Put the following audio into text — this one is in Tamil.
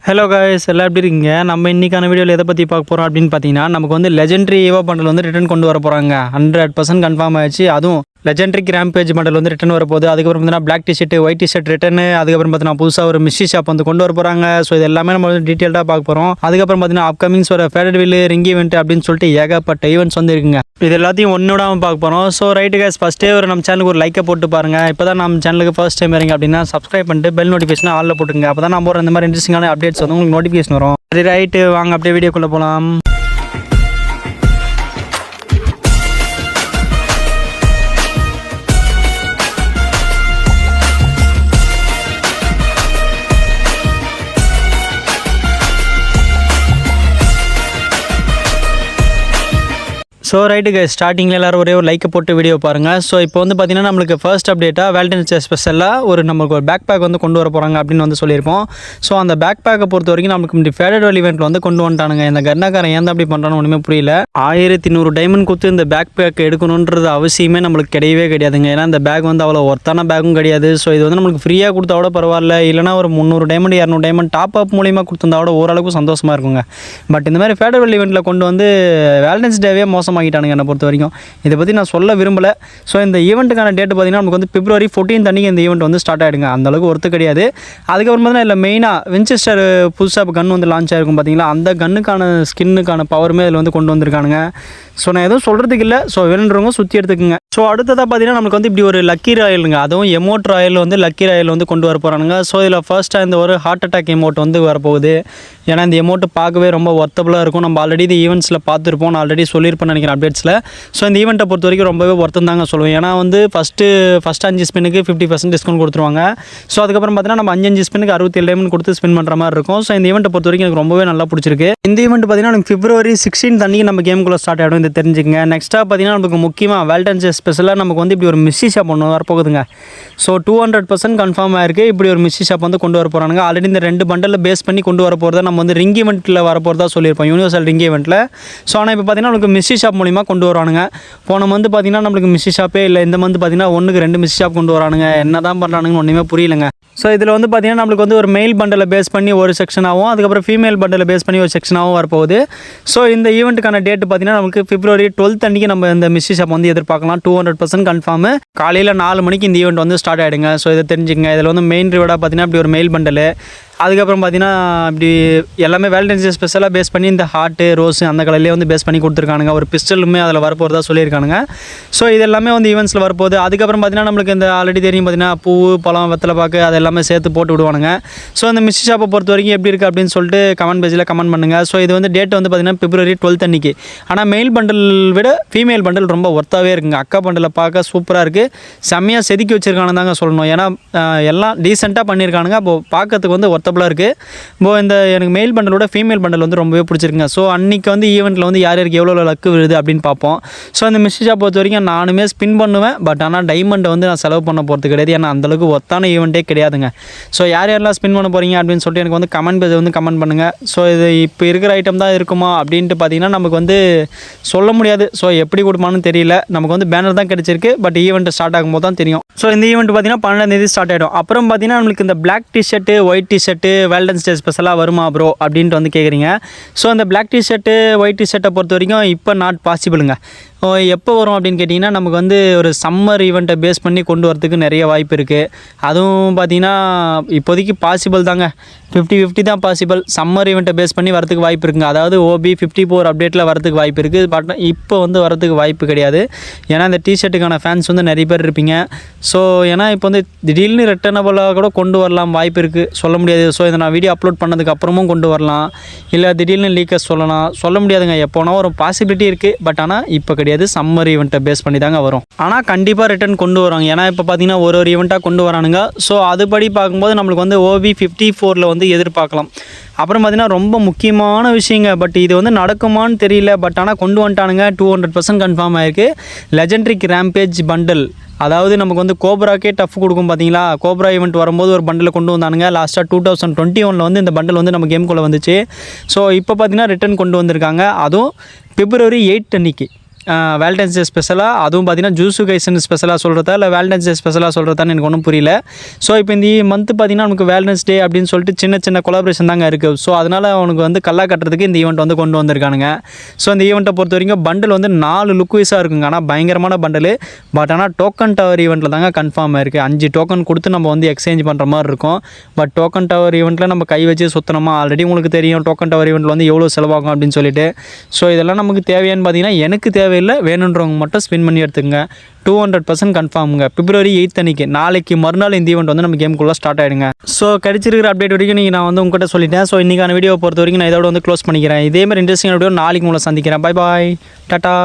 ஹலோ காய்ஸ், எல்லாம் எப்படி இருக்கீங்க? நம்ம இன்றைக்கான வீடியோவில் எதை பற்றி பார்க்க போகிறோம் அப்படின்னு பார்த்தீங்கன்னா, நமக்கு வந்து லெஜெண்டரி ஈவோ பண்டல் வந்து ரிட்டர்ன் கொண்டு வர போகிறாங்க. 100% கன்ஃபார்ம் ஆயிடுச்சு. அதுவும் லெஜெண்டரி ரேம்பேஜ் பண்டல் வந்து ரிட்டர்ன் வர போகுது. அதுக்கப்புறம் பார்த்தீங்கன்னா black T-shirt, white T-shirt return. அதுக்கப்புறம் பார்த்தீங்கன்னா புதுசாக ஒரு மிஸ்ஸி ஷாப் வந்து கொண்டு வர போகிறாங்க. ஸோ இது எல்லாமே நம்ம வந்து டீட்டெயிலாக பார்க்க போகிறோம். அதுக்கப்புறம் பார்த்தீங்கன்னா அப்கமிங்ஸ் ஒரு ஃபேடட் வில், ரிங் ஈவெண்ட் அப்படின்னு சொல்லிட்டு ஏகப்பட்ட ஈவெண்ட்ஸ் வந்து இருக்குங்க. இது எல்லாத்தையும் ஒன்னோடாமல் பார்க்க போகிறோம். ஸோ ரைட்டு கேஸ், ஃபஸ்ட்டே ஒரு நம்ம சேனலுக்கு ஒரு லைக்கை போட்டு பாருங்கள். இப்போ தான் நம்ம சேனலுக்கு ஃபர்ஸ்ட் டைம் வரீங்க அப்படின்னா சப்ஸ்கிரைப் பண்ணிட்டு பெல் நோட்டிஃபிகேஷன் ஆலில் போட்டுங்க. அப்போ தான் நம்ம ஒரு இந்த மாதிரி இன்ட்ரெஸ்டிங்கான அப்டேட்ஸ் வந்து உங்களுக்கு நோட்டிஃபிகேஷன் வரும். சரி ரைட்டு, வாங்க அப்படியே வீடியோக்குள்ளே போகலாம். ஸோ ரைட்டு கைஸ், ஸ்டார்டிங்கில் எல்லோரும் ஒரே ஒரு லைக்கை போட்டு வீடியோ பாருங்கள். ஸோ இப்போ வந்து பார்த்தீங்கன்னா நம்மளுக்கு ஃபர்ஸ்ட் அப்டேட்டாக வேலண்டைன்ஸ் டே ஸ்பெஷலாக நமக்கு ஒரு பேக் பேக் வந்து கொண்டு வர போகிறாங்க அப்படின்னு வந்து சொல்லியிருப்போம். ஸோ அந்த பேக் பேக்கை பொறுத்த வரைக்கும் நமக்கு இந்த ஃபேடட் வில் ஈவெண்ட்டில் வந்து கொண்டு வந்துட்டானுங்க. இந்த கர்நாக்காரன் ஏன் அப்படி பண்ணுறான்னு ஒன்றுமே புரியல. 1100 டைமண்ட் கொடுத்து இந்த பேக் பேக் எடுக்கணுன்றது அவசியமே நம்மளுக்கு கிடையவே கிடையாதுங்க. ஏன்னா இந்த பேக் வந்து அவ்வளோ ஒர்த்தான பேக்கும் கிடையாது. ஸோ இது வந்து நம்மளுக்கு ஃப்ரீயாக கொடுத்தா கூட பரவாயில்ல, இல்லைனா ஒரு 300 டைமண்ட் 200 டைமண்ட் டாப் அப் மூலியமாக கொடுத்துருந்தா கூட ஓரளவுக்கு சந்தோஷமாக இருக்குங்க. பட் இந்த மாதிரி ஃபேடட் வில் ஈவெண்ட்டில் கொண்டு வந்து வேலண்டைன்ஸ் டேவே மோசமாகிட்டானுங்க என்னை பொறுத்த வரைக்கும். இதை பற்றி நான் சொல்ல விரும்பலை. ஸோ இந்த ஈவெண்ட்டுக்கான டேட்டு பார்த்தீங்கன்னா நமக்கு வந்து February 14 அன்றைக்கி இந்த ஈவெண்ட் வந்து ஸ்டார்ட் ஆகிடுங்க. அந்தளவுக்கு ஒர்த்து கிடையாது. அதுக்கப்புறம் பார்த்தீங்கன்னா இல்லை மெயினாக வின்செஸ்டர் புதுசாக கன் வந்து லான்ச் ஆகிருக்கும் பார்த்தீங்களா, அந்த கன்னுக்கான ஸ்கின்னுக்கான பவருமே இதில் வந்து கொண்டு வந்திருக்கானுங்க. ஸோ நான் எதுவும் சொல்கிறதுக்கு இல்லை. ஸோ வேணுன்றவங்க சுற்றி எடுத்துக்குங்க. ஸோ அடுத்ததாக பார்த்தீங்கன்னா நமக்கு வந்து இப்படி ஒரு லக்கி ராயலுங்க, அதுவும் எமோட் ராயல் வந்து லக்கி ராயல் வந்து கொண்டு வர போகிறானுங்க. ஸோ இதில் ஃபர்ஸ்ட்டாக இந்த ஒரு ஹார்ட் அட்டாக் எமோட் வந்து வரப்போகுது. ஏன்னா இந்த எமோட்டு பார்க்கவே ரொம்ப ஒர்த்தபுளாக இருக்கும். நம்ம ஆல்ரெடி இந்த ஈவெண்ட்ஸில் பார்த்துருப்போம். நான் ஆல்ரெடி சொல்லியிருப்பேன்னு நினைக்கிறேன் அப்டேட்ஸில். ஸோ இந்த ஈவெண்ட்டை பொறுத்த வரைக்கும் ரொம்பவே ஒர்த்தம் தாங்க சொல்லுவேன். ஏன்னா வந்து ஃபஸ்ட்டு 5 ஸ்பின்னுக்கு 50% டிஸ்கவுண்ட் கொடுத்துருவாங்க. ஸோ அதுக்கப்புறம் பார்த்தீங்கன்னா நம்ம 5 ஸ்பின்னுக்கு 67 டைமண்ட் கொடுத்து ஸ்பின் பண்ணுற மாதிரி இருக்கும். ஸோ இந்த ஈவெண்ட்டை பொறுத்த வரைக்கும் எனக்கு ரொம்பவே நல்லா பிடிச்சிருக்கு. இந்த ஈவெண்ட் பார்த்தீங்கன்னா நமக்கு February 16 அன்றைக்கி நம்ம கேமுக்குள்ளே ஸ்டார்ட் ஆகிடும். இது தெரிஞ்சுக்கங்க. நெக்ஸ்ட்டாக பார்த்தீங்கன்னா நமக்கு முக்கியமாக வேலண்டைன்ஸ் டே ஸ்பெஷலாக நமக்கு வந்து இப்படி ஒரு மிஸ்ஸி ஷாப் ஒன்று வரப்போகுதுங்க. ஸோ 200% கன்ஃபார்ம் ஆயிருக்கு. இப்படி ஒரு மிஸ்ஸி ஷாப் வந்து கொண்டு வர போகிறாங்க. ஆல்ரெடி இந்த 2 பண்டலில் பேஸ் பண்ணி கொண்டு வர போகிறதா நம்ம வந்து ரிங் ஈவெண்ட்டில் வரப்போகிறதா சொல்லியிருப்போம், யூனிவர்சல் ரிங் ஈவெண்ட்டில். ஸோ ஆனால் இப்போ பார்த்தீங்கன்னா நமக்கு மிஸ்ஸி ஷாப் மூலிமா கொண்டு வரானுங்க. போன மந்த் பார்த்தீங்கன்னா நம்மளுக்கு மிஸ்ஸி ஷாப்பே இல்லை. இந்த மந்த் பார்த்தீங்கன்னா 1க்கு 2 மிஸ்ஸி ஷாப் கொண்டு வரானுங்க. என்ன தான் பண்ணுறானுங்கன்னு ஒன்றுமே புரியலைங்க. ஸோ இதில் வந்து பார்த்தீங்கன்னா நம்மளுக்கு வந்து ஒரு மெயில் பண்டலை பேஸ் பண்ணி ஒரு செக்ஷனாகவும், அதுக்கப்புறம் ஃபீமேல் பண்டலை பேஸ் பண்ணி ஒரு செக்ஷனாகவும் வரப்போகுது. ஸோ இந்த ஈவெண்ட்டுக்கான டேட் பார்த்தீங்கன்னா நமக்கு February 12 அன்றைக்கி நம்ம இந்த மிஸ்ஸி ஷாப் வந்து எதிர்பார்க்கலாம். 200% கன்ஃபார்மு. காலையில் 4 மணிக்கு இந்த ஈவெண்ட் வந்து ஸ்டார்ட் ஆகிடுங்க. ஸோ இதை தெரிஞ்சுங்க. இதில் வந்து மெயின் ரிவார்டாக பார்த்தீங்கன்னா இப்படி ஒரு மெயில் பண்டலு, அதுக்கப்புறம் பார்த்தீங்கன்னா இப்படி எல்லாமே வேலண்டைன்ஸ் டே ஸ்பெஷலாக பேஸ் பண்ணி இந்த ஹார்ட்டு ரோஸு அந்த கலர்லேயே வந்து பேஸ் பண்ணி கொடுத்துருக்கானுங்க. ஒரு பிஸ்டலுமே அதில் வரப்போகிறதா சொல்லியிருக்கானுங்க. ஸோ இது எல்லாமே வந்து ஈவெண்ட்ஸில் வரப்போகுது. அதுக்கப்புறம் பார்த்தீங்கன்னா நம்மளுக்கு இந்த ஆல்ரெடி தெரியும் பார்த்தீங்கன்னா பூ, பழம், வெத்தலை பாக்கு அது எல்லாமே சேர்த்து போட்டு விடுவானுங்க. ஸோ அந்த மிஸ்ஸி ஷாப்பை பொறுத்த வரைக்கும் எப்படி இருக்குது அப்படின்னு சொல்லிட்டு கமெண்ட் பேஜில் கமெண்ட் பண்ணுங்கள். ஸோ இது வந்து டேட் வந்து பார்த்தீங்கன்னா February 12 அன்றைக்கி. ஆனால் மெயில் பண்டல் விட ஃபீமேல் பண்டல் ரொம்ப ஒர்த்தாகவே இருக்குங்க. அக்கா பண்டலை பார்க்க சூப்பராக இருக்குது. செம்மையாக செதுக்கி வச்சுருக்கானு தாங்க சொல்லணும். ஏன்னா எல்லாம் டீசெண்டாக பண்ணியிருக்கானுங்க. அப்போது பார்க்கறதுக்கு வந்து ஒர்த்தபுளாக இருக்குது. இந்த எனக்கு மெயில் பண்டலோட ஃபீமேல் பண்டல் வந்து ரொம்பவே பிடிச்சிருக்குங்க. ஸோ அன்றைக்கி வந்து ஈவெண்ட்டில் வந்து யார் யாருக்கு எவ்வளோ லக்கு விழுது அப்படின்னு பார்ப்போம். ஸோ அந்த மிஸ்ஸி ஷாப் பொறுத்த வரைக்கும் நானுமே ஸ்பின் பண்ணுவேன். பட் ஆனால் டைமண்டை வந்து நான் செலவு பண்ண போகிறது கிடையாது. ஏன்னா அந்தளவுக்கு ஒர்த்தான ஈவெண்ட்டே கிடையாதுங்க. ஸோ யார் யாரெல்லாம் ஸ்பின் பண்ண போகிறீங்க அப்படின்னு சொல்லிட்டு எனக்கு வந்து கமெண்ட் பேஜ் வந்து கமெண்ட் பண்ணுங்கள். ஸோ இது இப்போ இருக்கிற ஐட்டம் தான் இருக்குமா அப்படின்ட்டு பார்த்தீங்கன்னா நமக்கு வந்து சொல்ல முடியாது. ஸோ எப்படி கொடுப்பான்னு தெரியல. நமக்கு வந்து பேனர் தான் கிடச்சிருக்கு. பட் ஈவெண்ட் ஸ்டார்ட் ஆகும்போது தான் தெரியும். ஸோ இந்த ஈவெண்ட் பார்த்தீங்கன்னா 12ஆம் தேதி ஸ்டார்ட் ஆகிடும். அப்புறம் பார்த்தீங்கன்னா நம்மளுக்கு இந்த black T-shirt, white T-shirt Valentine's day ஸ்பெஷலாக வருமா ப்ரோ அப்படின்ட்டு வந்து கேட்குறீங்க. ஸோ அந்த பிளாக் டிஷர்ட்டு, ஒயிட் டிஷர்ட்டை பொறுத்த வரைக்கும் இப்போ நாட் பாசிபிளுங்க. எப்போ வரும் அப்படின்னு கேட்டிங்கன்னா நமக்கு வந்து ஒரு சம்மர் ஈவெண்ட்டை பேஸ் பண்ணி கொண்டு வரதுக்கு நிறைய வாய்ப்பு இருக்குது. அதுவும் பார்த்திங்கன்னா இப்போதைக்கு பாசிபிள் தாங்க, 50-50 தான் பாசிபிள். சம்மர் ஈவெண்ட்டை பேஸ் பண்ணி வரதுக்கு வாய்ப்பு இருக்குங்க. அதாவது OB 54 அப்டேட்டில் வரதுக்கு வாய்ப்பு இருக்குது. பட் இப்போ வந்து வரதுக்கு வாய்ப்பு கிடையாது. ஏன்னா இந்த டிஷர்ட்டுக்கான ஃபேன்ஸ் வந்து நிறைய பேர் இருப்பீங்க. ஸோ ஏன்னா இப்போ வந்து திடீர்னு ரிட்டர்னபுளாக கூட கொண்டு வரலாம் வாய்ப்பு இருக்குது, சொல்ல முடியாது. ஸோ இதை நான் வீடியோ அப்லோட் பண்ணதுக்கு அப்புறமும் கொண்டு வரலாம், இல்லை திடீர்னு லீக்கர்ஸ் சொல்லலாம், சொல்ல முடியாதுங்க. எப்போனா ஒரு பாசிபிலிட்டி இருக்குது. பட் ஆனால் இப்போ கிடையாது. சம்மர் ஈவெண்ட்டை பேஸ் பண்ணி தாங்க வரும். ஆனால் கண்டிப்பாக ரிட்டர்ன் கொண்டு வராங்க. ஏன்னா இப்போ பார்த்தீங்கன்னா ஒரு ஈவெண்ட்டாக கொண்டு வரானுங்க. ஸோ அதுபடி பார்க்கும்போது நம்மளுக்கு வந்து OB 54 வந்து எதிர்பார்க்கலாம். அப்புறம் பார்த்தீங்கன்னா ரொம்ப முக்கியமான விஷயங்க. பட் இது வந்து நடக்குமான்னு தெரியல. பட் ஆனால் கொண்டு வந்துட்டானுங்க. 200% கன்ஃபார்ம் ஆகிருக்கு. லெஜெண்டரி ரேம்பேஜ் பண்டல், அதாவது நமக்கு வந்து கோப்ராக்கே டஃப் கொடுக்கும் பார்த்தீங்களா. கோப்ரா ஈவெண்ட் வரும்போது ஒரு பண்டலை கொண்டு வந்தானுங்க. லாஸ்ட்டாக 2021 வந்து இந்த பண்டல் வந்து நம்ம கேமுக்குள்ளே வந்துச்சு. ஸோ இப்போ பார்த்தீங்கன்னா ரிட்டர்ன் கொண்டு வந்திருக்காங்க. அதுவும் February 8 அன்றைக்கி. வேலண்டைன்ஸ் டே ஸ்பெஷலாக, அதுவும் பார்த்தீங்கன்னா ஜூஸு கைஸ்ன்னு ஸ்பெஷலாக சொல்கிறதா இல்லை வேலண்டைன்ஸ் டே ஸ்பெஷலாக சொல்கிறதான்னு எனக்கு ஒன்றும் புரியல. ஸோ இப்போ இந்த மந்த்து பார்த்தீங்கன்னா நமக்கு வேலண்டைன்ஸ் டே அப்படின்னு சொல்லிட்டு சின்ன சின்ன கொலாபரேஷன் தாங்க இருக்குது. ஸோ அதனால் அவனுக்கு வந்து கல்லா கட்டுறதுக்கு இந்த ஈவெண்ட் வந்து கொண்டு வந்திருக்கானுங்க. ஸோ இந்த ஈவெண்ட்டை பொறுத்த வரைக்கும் பண்டில் வந்து 4 லுக் வைஸாக இருக்குங்க. ஆனால் பயங்கரமான பண்டில். பட் ஆனால் டோக்கன் டவர் ஈவெண்ட்டில் தாங்க கன்ஃபார்ம் இருக்குது. 5 டோக்கன் கொடுத்து நம்ம வந்து எக்ஸ்சேஞ்ச் பண்ணுற மாதிரி இருக்கும். பட் டோக்கன் டவர் ஈவெண்ட்டில் நம்ம கை வச்சு சுற்றணுமா, ஆல்ரெடி உங்களுக்கு தெரியும் டோக்கன் டவர் ஈவெண்ட்டில் வந்து எவ்வளோ செலவாகும் அப்படின்னு சொல்லிட்டு. ஸோ இதெல்லாம் நமக்கு தேவையான்னு பார்த்தீங்கன்னா எனக்கு தேவையில்லை, வேணுன்றவங்க மட்டும் ஸ்பின் பண்ணி எடுத்துக்கங்க. 200% கன்ஃபார்முங்க. February 8th அன்றைக்கி, நாளைக்கு மறுநாள் இந்த ஈவெண்ட் வந்து நம்ம கேமுக்குள்ளே ஸ்டார்ட் ஆகிடுங்க. ஸோ கிடைச்சிருக்கிற அப்டேட் வரைக்கும் நீங்கள் நான் வந்து உங்கள்கிட்ட சொல்லிட்டேன். ஸோ இன்றைக்கான வீடியோ பொறுத்த வரைக்கும் நான் இதோட வந்து க்ளோஸ் பண்ணிக்கிறேன். இதேமாதிரி இன்ட்ரெஸ்டிங் வீடியோ நாளைக்கு உங்களை சந்திக்கிறேன். Bye bye, tata.